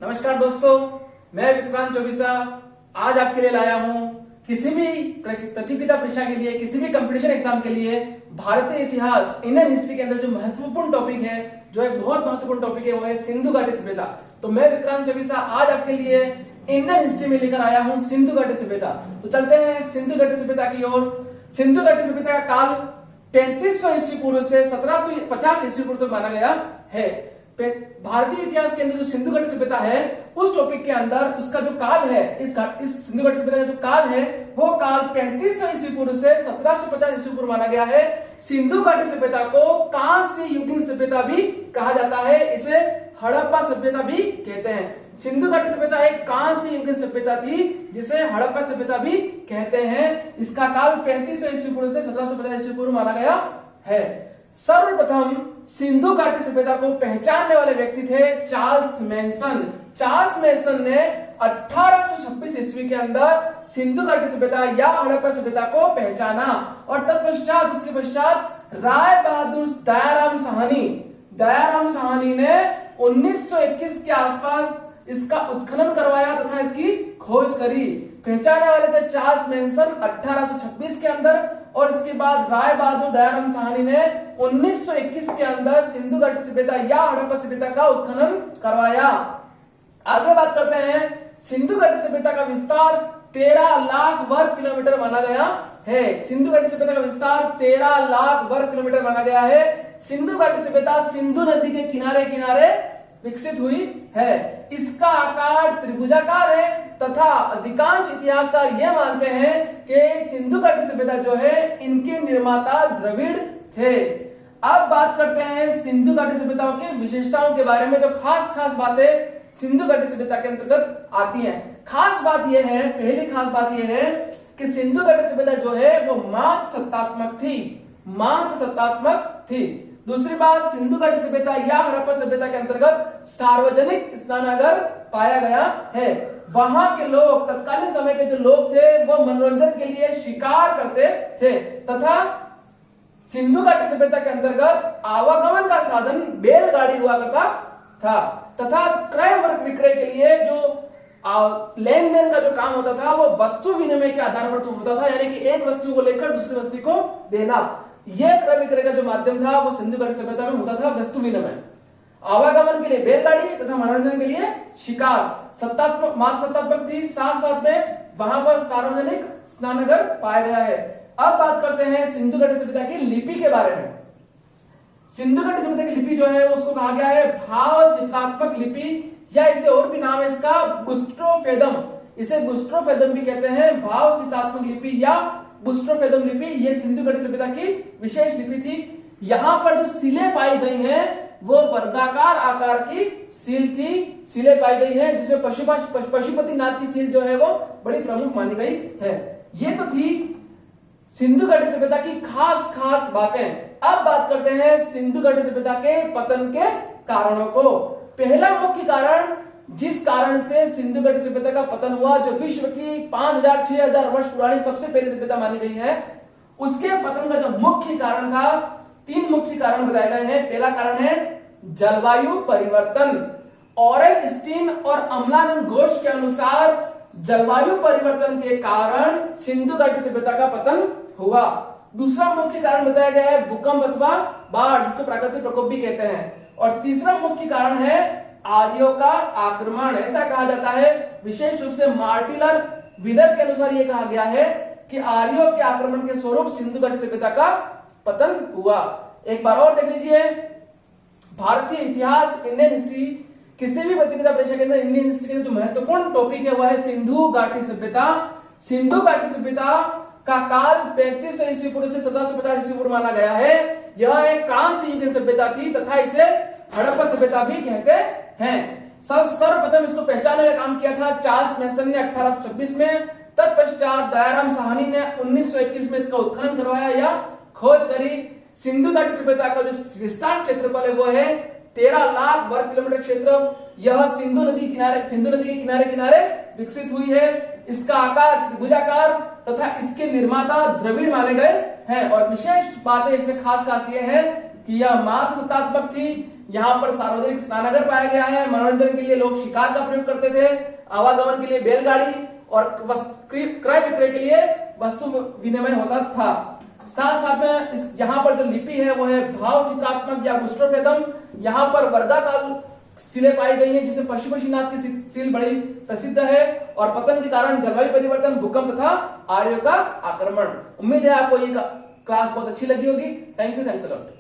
नमस्कार दोस्तों, मैं विक्रांत चौबीसा आज आपके लिए लाया हूं किसी भी प्रतियोगिता परीक्षा के लिए, किसी भी कंपटीशन एग्जाम के लिए भारतीय इतिहास इंडियन हिस्ट्री के अंदर जो महत्वपूर्ण टॉपिक है, जो एक बहुत महत्वपूर्ण टॉपिक है, वो है सिंधु घाटी सभ्यता। तो मैं विक्रांत चौबीसा आज आपके लिए इंडियन हिस्ट्री में लेकर आया हूं सिंधु घाटी सभ्यता। तो चलते हैं सिंधु घाटी सभ्यता की ओर। सिंधु घाटी सभ्यता का काल 3500 ईस्वी पूर्व से 1750 ईस्वी पूर्व तक माना गया है। भारतीय इतिहास के अंदर जो सिंधु घाटी सभ्यता है, उस टॉपिक के अंदर उसका जो काल है, इस सिंधु घाटी सभ्यता का जो काल है, वो काल 3500 ईस्वी पूर्व से 1750 ईस्वी पूर्व माना गया है। सिंधु घाटी सभ्यता को कांस्य युगीन सभ्यता भी कहा जाता है, इसे हड़प्पा सभ्यता भी कहते हैं। सिंधु घाटी सभ्यता एक कांस्य युगीन सभ्यता थी, जिसे हड़प्पा सभ्यता भी कहते हैं। इसका काल 3500 ईस्वी पूर्व से 1750 ईस्वी पूर्व माना गया है। सर्वप्रथम सिंधु घाटी सभ्यता को पहचानने वाले व्यक्ति थे चार्ल्स मैनसन। चार्ल्स मैनसन ने 1826 ईस्वी के अंदर सिंधु घाटी सभ्यता या हड़प्पा सभ्यता को पहचाना और तत्पश्चात उसके पश्चात राय बहादुर दयाराम साहनी ने 1921 के आसपास इसका उत्खनन करवाया तथा इसकी खोज करी। पहचाने वाले थे चार्ल्स मैनसन 1826 के अंदर, और इसके बाद राय बहादुर दयाराम साहनी ने 1921 के अंदर सिंधु घाटी सभ्यता या हड़प्पा सभ्यता का उत्खनन करवाया। आगे बात करते हैं। सिंधु घाटी सभ्यता का विस्तार 13 लाख वर्ग किलोमीटर माना गया है। सिंधु घाटी सभ्यता का विस्तार 13 लाख वर्ग किलोमीटर माना गया है। सिंधु घाटी सभ्यता सिंधु नदी के किनारे किनारे विकसित हुई है। इसका आकार त्रिभुजाकार है तथा अधिकांश इतिहासकार यह मानते हैं कि सिंधु घाटी सभ्यता जो है, इनके निर्माता द्रविड़ थे। अब बात करते हैं सिंधु घाटी सभ्यताओं की विशेषताओं के बारे में, जो खास बातें सिंधु घाटी सभ्यता के अंतर्गत आती हैं। खास बात यह है, पहली खास बात यह है कि सिंधु घाटी सभ्यता जो है वो मात्र सत्तात्मक थी। दूसरी बात, सिंधु घाटी सभ्यता या हड़प्पा सभ्यता के अंतर्गत सार्वजनिक स्नानागार पाया गया है। वहां के लोग, तत्कालीन समय के जो लोग थे, वो मनोरंजन के लिए शिकार करते थे तथा सिंधु घाटी सभ्यता के अंतर्गत आवागमन का साधन बैलगाड़ी हुआ करता था तथा क्रय विक्रय के लिए जो लेन देन का जो काम होता था, वो वस्तु विनिमय के आधार पर होता था, यानी कि एक वस्तु को लेकर दूसरी वस्तु को देना। यह क्रय विक्रय का जो माध्यम था, वो सिंधु घाटी सभ्यता में होता था, वस्तु विनिमय। आवागमन के लिए बैलगाड़ी तथा मनोरंजन के लिए शिकार। मात्र सत्तात्मक थी, साथ में वहां पर सार्वजनिक स्नानागार पाया गया है। अब बात करते हैं सिंधु घाटी सभ्यता की लिपि के बारे में। सिंधु घाटी सभ्यता की लिपि जो है, उसको कहा गया है भाव चित्रात्मक लिपि, या इसे और भी नाम है इसका बुस्ट्रोफेदम। इसे बुस्ट्रोफेदम भी कहते हैं। भाव चित्रात्मक लिपि या बुस्ट्रोफेदम लिपि, ये सिंधु घाटी सभ्यता की विशेष लिपि थी। यहाँ पर जो सिलें पाई गई हैं, वो वर्गाकार आकार की सिलें पाई गई हैं, जिसमें पशुपतिनाथ की सील जो है वो बड़ी प्रमुख मानी गई है। ये तो थी सिंधु घाटी सभ्यता की खास बातें। अब बात करते हैं सिंधु घाटी सभ्यता के पतन के कारणों को। पहला मुख्य कारण, जिस कारण से सिंधु घाटी सभ्यता का पतन हुआ, जो विश्व की 5000-6000 वर्ष पुरानी सबसे पहली सभ्यता मानी गई है, उसके पतन का जो मुख्य कारण था, 3 मुख्य कारण बताए गए हैं। पहला कारण है जलवायु परिवर्तन। ऑरेनस्टीन और अमलानंद घोष के अनुसार जलवायु परिवर्तन के कारण सिंधु घाटी सभ्यता का पतन हुआ। दूसरा मुख्य कारण बताया गया है भूकंप अथवा बाढ़, जिसको प्राकृतिक प्रकोप भी कहते हैं। और तीसरा मुख्य कारण है आर्यों का आक्रमण। ऐसा कहा जाता है, विशेष रूप से मार्टिलर विदर के अनुसार यह कहा गया है कि आर्यों के आक्रमण के स्वरूप सिंधु घाटी सभ्यता का पतन हुआ। एक बार और देख लीजिए, भारतीय इतिहास इंडियन हिस्ट्री, किसी भी प्रतियोगिता परीक्षा के अंदर इंडियन हिस्ट्री के जो महत्वपूर्ण टॉपिक है, वह है सिंधु घाटी सभ्यता। सिंधु घाटी सभ्यता का काल 3500 ईस्वी पूर्व से 1750 ईस्वी पूर्व माना गया है। यह एक कांस्य युगीन सभ्यता थी तथा इसे हड़प्पा सभ्यता भी कहते हैं। सर्वप्रथम इसको पहचानने का काम किया था चार्ल्स मैसन ने 1826 में। तत्पश्चात दयाराम साहनी ने 1921 में इसका उत्खनन करवाया या खोज करी। सिंधु घाटी सभ्यता का जो विस्तार क्षेत्रफल है, वो है 13 लाख वर्ग किलोमीटर क्षेत्र। यह सिंधु नदी के किनारे किनारे विकसित हुई है। इसका आकार त्रिभुजाकार तथा इसके निर्माता द्रविड़ माने गए हैं। और विशेष बातें इसमें खास यह है कि यह मात्र सत्तात्मक थी, यहाँ पर सार्वजनिक स्नानागार पाया गया है। मनोरंजन के लिए लोग शिकार का प्रयोग करते थे, आवागमन के लिए बैलगाड़ी और क्रय विक्रय के लिए वस्तु विनिमय होता था। साथ साथ में इस यहाँ पर जो लिपि है वो है भाव चित्रात्मक या गुस्ट्रोफेदम। यहाँ पर वर्गाकार सीलें पाई गई हैं, जिसे पशुपतिनाथ की सील बड़ी प्रसिद्ध है। और पतन के कारण जलवायु परिवर्तन, भूकंप तथा आर्यों का आक्रमण। उम्मीद है आपको ये क्लास बहुत अच्छी लगी होगी। Thank you, thanks a lot.